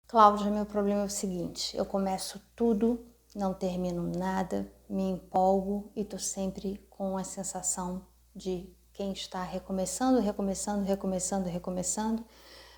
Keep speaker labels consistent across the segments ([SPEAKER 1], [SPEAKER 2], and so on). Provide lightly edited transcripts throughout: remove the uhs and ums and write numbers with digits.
[SPEAKER 1] Cláudia, meu problema é o seguinte, eu começo tudo, não termino nada, me empolgo e tô sempre com a sensação de quem está recomeçando.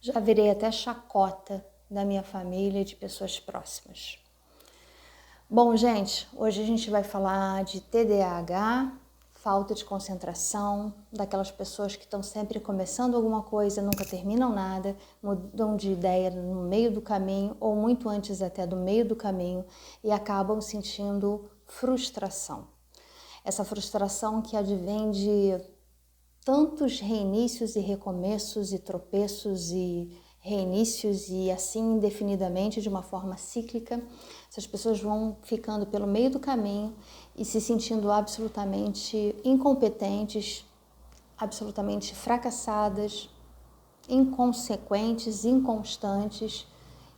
[SPEAKER 1] Já virei até chacota da minha família e de pessoas próximas. Bom, gente, hoje a gente vai falar de TDAH, falta de concentração, daquelas pessoas que estão sempre começando alguma coisa, nunca terminam nada, mudam de ideia no meio do caminho ou muito antes até do meio do caminho e acabam sentindo frustração. Essa frustração que advém de tantos reinícios e recomeços e tropeços e reinícios e assim indefinidamente, de uma forma cíclica. Essas pessoas vão ficando pelo meio do caminho e se sentindo absolutamente incompetentes, absolutamente fracassadas, inconsequentes, inconstantes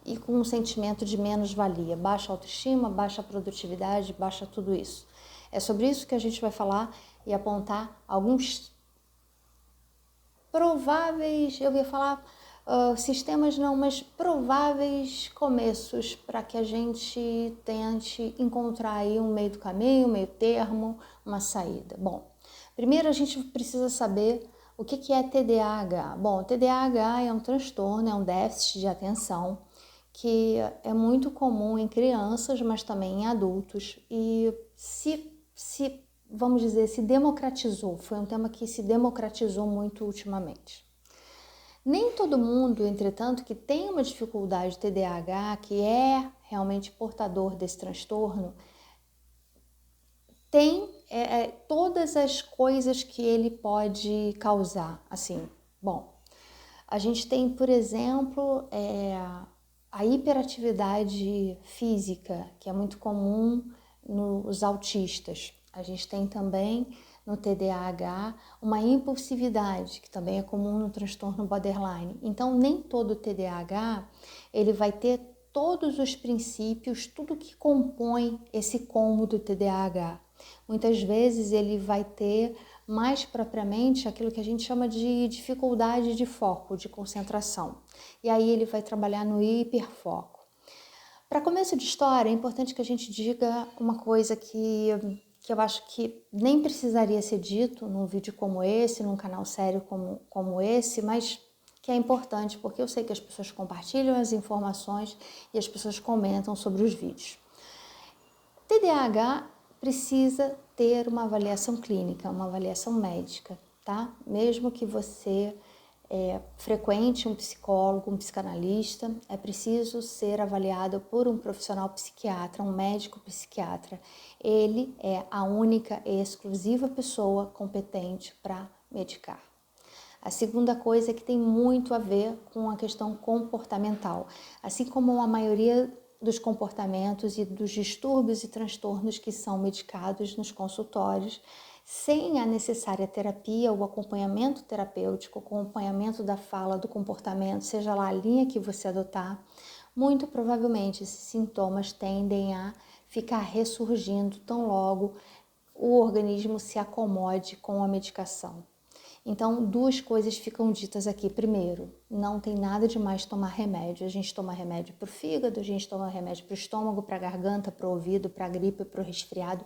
[SPEAKER 1] e com um sentimento de menos-valia, baixa autoestima, baixa produtividade, baixa tudo isso. É sobre isso que a gente vai falar e apontar alguns prováveis, eu ia falar sistemas não, mas prováveis começos para que a gente tente encontrar aí um meio do caminho, um meio termo, uma saída. Bom, primeiro a gente precisa saber o que é TDAH. Bom, TDAH é um transtorno, é um déficit de atenção que é muito comum em crianças, mas também em adultos e vamos dizer, se democratizou, foi um tema que se democratizou muito ultimamente. Nem todo mundo, entretanto, que tem uma dificuldade TDAH, que é realmente portador desse transtorno, tem todas as coisas que ele pode causar. Assim, bom, a gente tem, por exemplo, a hiperatividade física, que é muito comum nos autistas. A gente tem também no TDAH uma impulsividade, que também é comum no transtorno borderline. Então, nem todo TDAH ele vai ter todos os princípios, tudo que compõe esse combo do TDAH. Muitas vezes ele vai ter mais propriamente aquilo que a gente chama de dificuldade de foco, de concentração. E aí ele vai trabalhar no hiperfoco. Para começo de história, é importante que a gente diga uma coisa que eu acho que nem precisaria ser dito num vídeo como esse, num canal sério como esse, mas que é importante porque eu sei que as pessoas compartilham as informações e as pessoas comentam sobre os vídeos. TDAH precisa ter uma avaliação clínica, uma avaliação médica, tá? Mesmo que você frequente um psicólogo, um psicanalista, é preciso ser avaliado por um profissional psiquiatra, um médico psiquiatra. Ele é a única e exclusiva pessoa competente para medicar. A segunda coisa é que tem muito a ver com a questão comportamental, assim como a maioria dos comportamentos e dos distúrbios e transtornos que são medicados nos consultórios, sem a necessária terapia, o acompanhamento terapêutico, o acompanhamento da fala, do comportamento, seja lá a linha que você adotar, muito provavelmente esses sintomas tendem a ficar ressurgindo tão logo o organismo se acomode com a medicação. Então, duas coisas ficam ditas aqui. Primeiro, não tem nada de mais tomar remédio. A gente toma remédio para o fígado, a gente toma remédio para o estômago, para a garganta, para o ouvido, para a gripe, para o resfriado.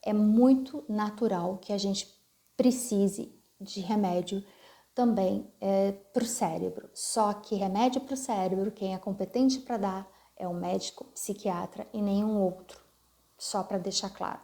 [SPEAKER 1] É muito natural que a gente precise de remédio também para o cérebro. Só que remédio para o cérebro, quem é competente para dar é o médico psiquiatra e nenhum outro. Só para deixar claro.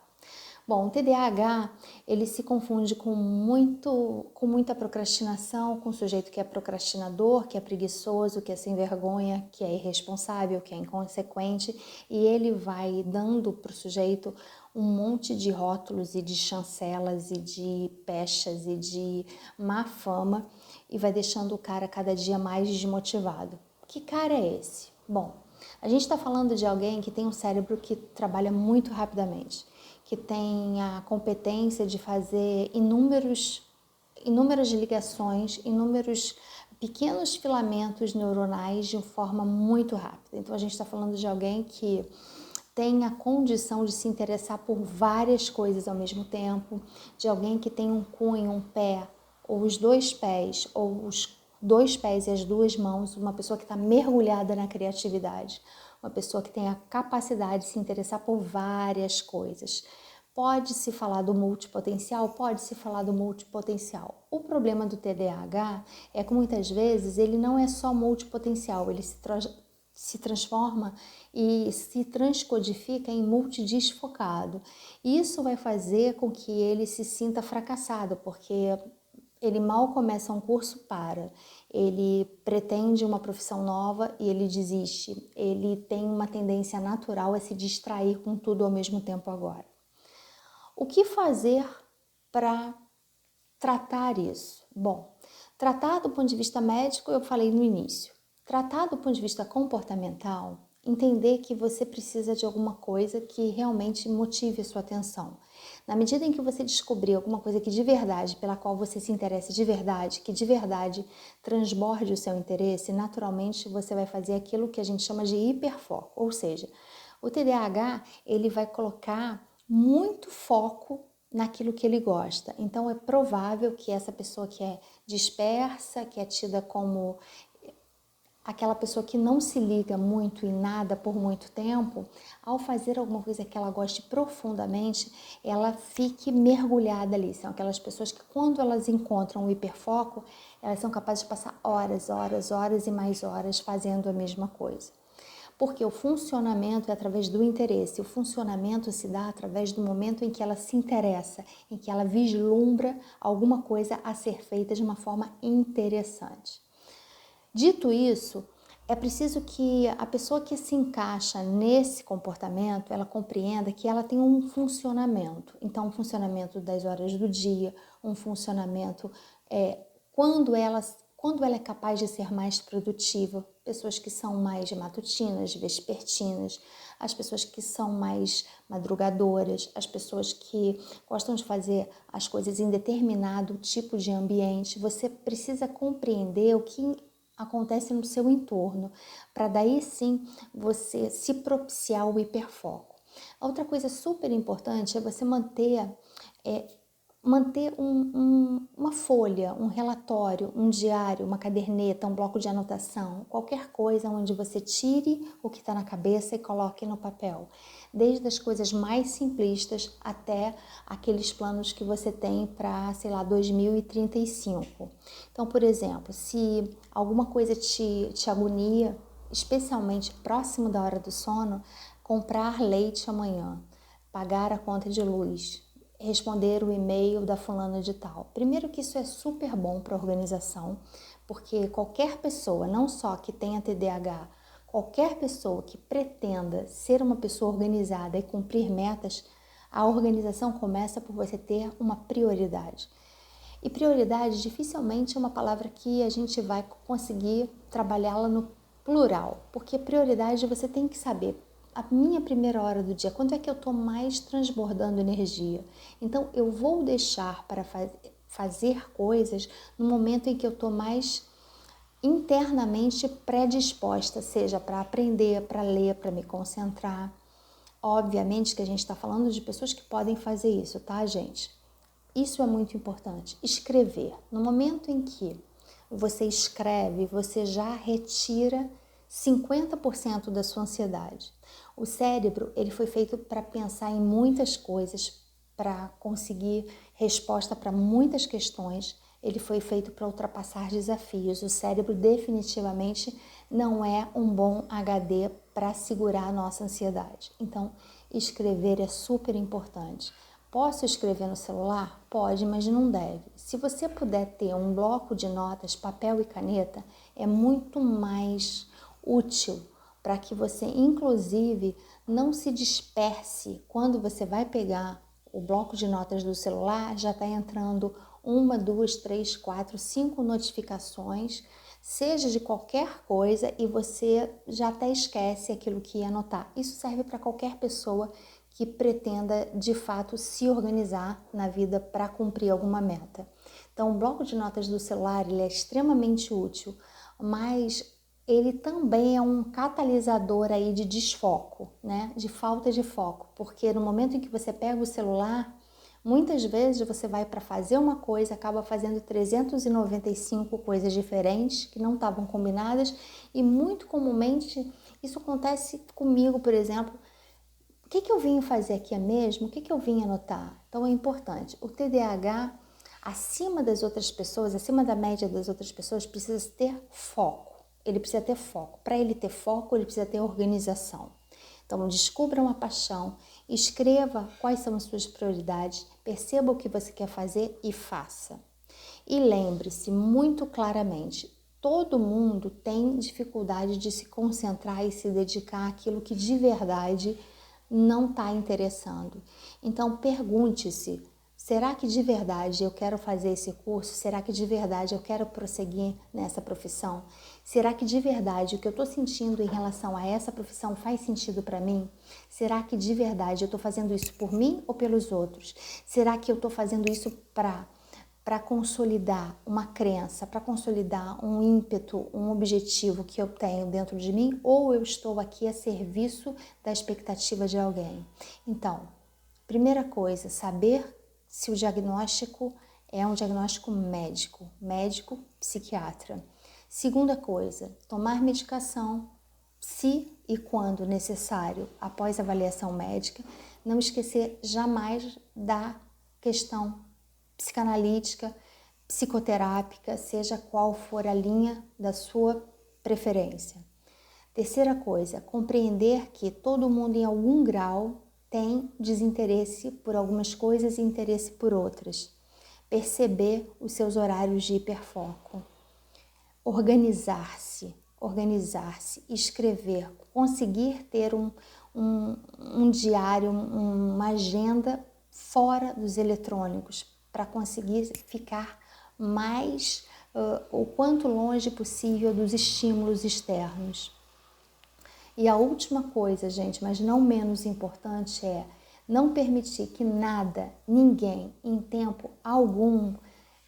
[SPEAKER 1] Bom, o TDAH, ele se confunde com muita procrastinação, com o sujeito que é procrastinador, que é preguiçoso, que é sem vergonha, que é irresponsável, que é inconsequente, e ele vai dando para o sujeito um monte de rótulos e de chancelas e de pechas e de má fama e vai deixando o cara cada dia mais desmotivado. Que cara é esse? Bom, a gente está falando de alguém que tem um cérebro que trabalha muito rapidamente, que tem a competência de fazer inúmeras ligações, inúmeros pequenos filamentos neuronais de forma muito rápida. Então a gente está falando de alguém que tem a condição de se interessar por várias coisas ao mesmo tempo, de alguém que tem um cunho, um pé, ou os dois pés, ou dois pés e as duas mãos, uma pessoa que está mergulhada na criatividade, uma pessoa que tem a capacidade de se interessar por várias coisas. Pode-se falar do multipotencial? Pode-se falar do multipotencial. O problema do TDAH é que muitas vezes ele não é só multipotencial, ele se transforma e se transcodifica em multidisfocado. Isso vai fazer com que ele se sinta fracassado, porque ele mal começa um curso, ele pretende uma profissão nova e ele desiste. Ele tem uma tendência natural a se distrair com tudo ao mesmo tempo agora. O que fazer para tratar isso? Bom, tratar do ponto de vista médico, eu falei no início. Tratar do ponto de vista comportamental, entender que você precisa de alguma coisa que realmente motive a sua atenção. Na medida em que você descobrir alguma coisa que de verdade, pela qual você se interessa de verdade, que de verdade transborde o seu interesse, naturalmente você vai fazer aquilo que a gente chama de hiperfoco. Ou seja, o TDAH, ele vai colocar muito foco naquilo que ele gosta. Então é provável que essa pessoa que é dispersa, que é tida como aquela pessoa que não se liga muito em nada por muito tempo, ao fazer alguma coisa que ela goste profundamente, ela fique mergulhada ali. São aquelas pessoas que quando elas encontram o hiperfoco, elas são capazes de passar horas, horas, horas e mais horas fazendo a mesma coisa. Porque o funcionamento é através do interesse, o funcionamento se dá através do momento em que ela se interessa, em que ela vislumbra alguma coisa a ser feita de uma forma interessante. Dito isso, é preciso que a pessoa que se encaixa nesse comportamento, ela compreenda que ela tem um funcionamento. Então, um funcionamento das horas do dia, um funcionamento quando ela é capaz de ser mais produtiva, pessoas que são mais matutinas, vespertinas, as pessoas que são mais madrugadoras, as pessoas que gostam de fazer as coisas em determinado tipo de ambiente. Você precisa compreender o que acontece no seu entorno, para daí sim você se propiciar o hiperfoco. Outra coisa super importante é você manter uma folha, um relatório, um diário, uma caderneta, um bloco de anotação, qualquer coisa onde você tire o que está na cabeça e coloque no papel. Desde as coisas mais simplistas até aqueles planos que você tem para, 2035. Então, por exemplo, se alguma coisa te agonia, especialmente próximo da hora do sono, comprar leite amanhã, pagar a conta de luz, responder o e-mail da fulana de tal. Primeiro que isso é super bom para a organização, porque qualquer pessoa, não só que tenha TDAH, qualquer pessoa que pretenda ser uma pessoa organizada e cumprir metas, a organização começa por você ter uma prioridade. E prioridade dificilmente é uma palavra que a gente vai conseguir trabalhá-la no plural, porque prioridade você tem que saber a minha primeira hora do dia, quando é que eu estou mais transbordando energia. Então, eu vou deixar para fazer coisas no momento em que eu estou mais internamente predisposta, seja para aprender, para ler, para me concentrar. Obviamente que a gente está falando de pessoas que podem fazer isso, tá, gente? Isso é muito importante. Escrever. No momento em que você escreve, você já retira 50% da sua ansiedade. O cérebro, ele foi feito para pensar em muitas coisas, para conseguir resposta para muitas questões. Ele foi feito para ultrapassar desafios. O cérebro definitivamente não é um bom HD para segurar a nossa ansiedade. Então, escrever é super importante. Posso escrever no celular? Pode, mas não deve. Se você puder ter um bloco de notas, papel e caneta, é muito mais útil para que você, inclusive, não se disperse. Quando você vai pegar o bloco de notas do celular, já está entrando 1, 2, 3, 4, 5 notificações, seja de qualquer coisa, e você já até esquece aquilo que ia anotar. Isso serve para qualquer pessoa que pretenda, de fato, se organizar na vida para cumprir alguma meta. Então, o bloco de notas do celular, ele é extremamente útil, mas ele também é um catalisador aí de desfoco, né? De falta de foco, porque no momento em que você pega o celular, Muitas vezes você vai para fazer uma coisa, acaba fazendo 395 coisas diferentes que não estavam combinadas e muito comumente isso acontece comigo, por exemplo. O que eu vim fazer aqui mesmo? O que eu vim anotar? Então é importante. O TDAH, acima das outras pessoas, acima da média das outras pessoas, precisa ter foco. Ele precisa ter foco. Para ele ter foco, ele precisa ter organização. Então, descubra uma paixão, escreva quais são as suas prioridades, perceba o que você quer fazer e faça. E lembre-se muito claramente, todo mundo tem dificuldade de se concentrar e se dedicar àquilo que de verdade não está interessando. Então, pergunte-se, será que de verdade eu quero fazer esse curso? Será que de verdade eu quero prosseguir nessa profissão? Será que de verdade o que eu estou sentindo em relação a essa profissão faz sentido para mim? Será que de verdade eu estou fazendo isso por mim ou pelos outros? Será que eu estou fazendo isso para consolidar uma crença, para consolidar um ímpeto, um objetivo que eu tenho dentro de mim, ou eu estou aqui a serviço da expectativa de alguém? Então, primeira coisa, saber se o diagnóstico é um diagnóstico médico, psiquiatra. Segunda coisa, tomar medicação, se e quando necessário, após avaliação médica. Não esquecer jamais da questão psicanalítica, psicoterápica, seja qual for a linha da sua preferência. Terceira coisa, compreender que todo mundo em algum grau tem desinteresse por algumas coisas e interesse por outras. Perceber os seus horários de hiperfoco. Organizar-se, escrever, conseguir ter um diário, uma agenda fora dos eletrônicos, para conseguir ficar mais, o quanto longe possível dos estímulos externos. E a última coisa, gente, mas não menos importante, é não permitir que nada, ninguém, em tempo algum,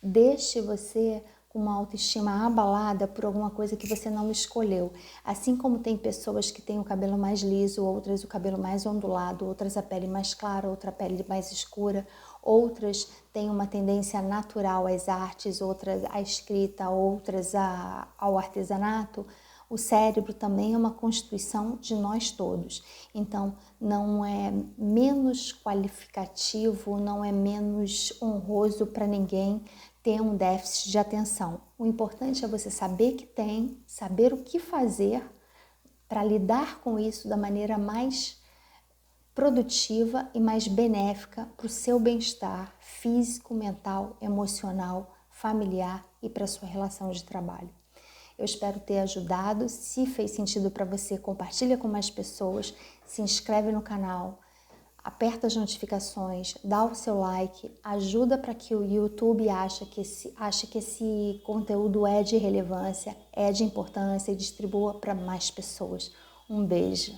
[SPEAKER 1] deixe você com uma autoestima abalada por alguma coisa que você não escolheu. Assim como tem pessoas que têm o cabelo mais liso, outras o cabelo mais ondulado, outras a pele mais clara, outra a pele mais escura, outras têm uma tendência natural às artes, outras à escrita, outras ao artesanato. O cérebro também é uma constituição de nós todos. Então, não é menos qualificativo, não é menos honroso para ninguém ter um déficit de atenção. O importante é você saber que tem, saber o que fazer para lidar com isso da maneira mais produtiva e mais benéfica para o seu bem-estar físico, mental, emocional, familiar e para a sua relação de trabalho. Eu espero ter ajudado. Se fez sentido para você, compartilha com mais pessoas, se inscreve no canal, aperta as notificações, dá o seu like, ajuda para que o YouTube ache que esse conteúdo é de relevância, é de importância e distribua para mais pessoas. Um beijo.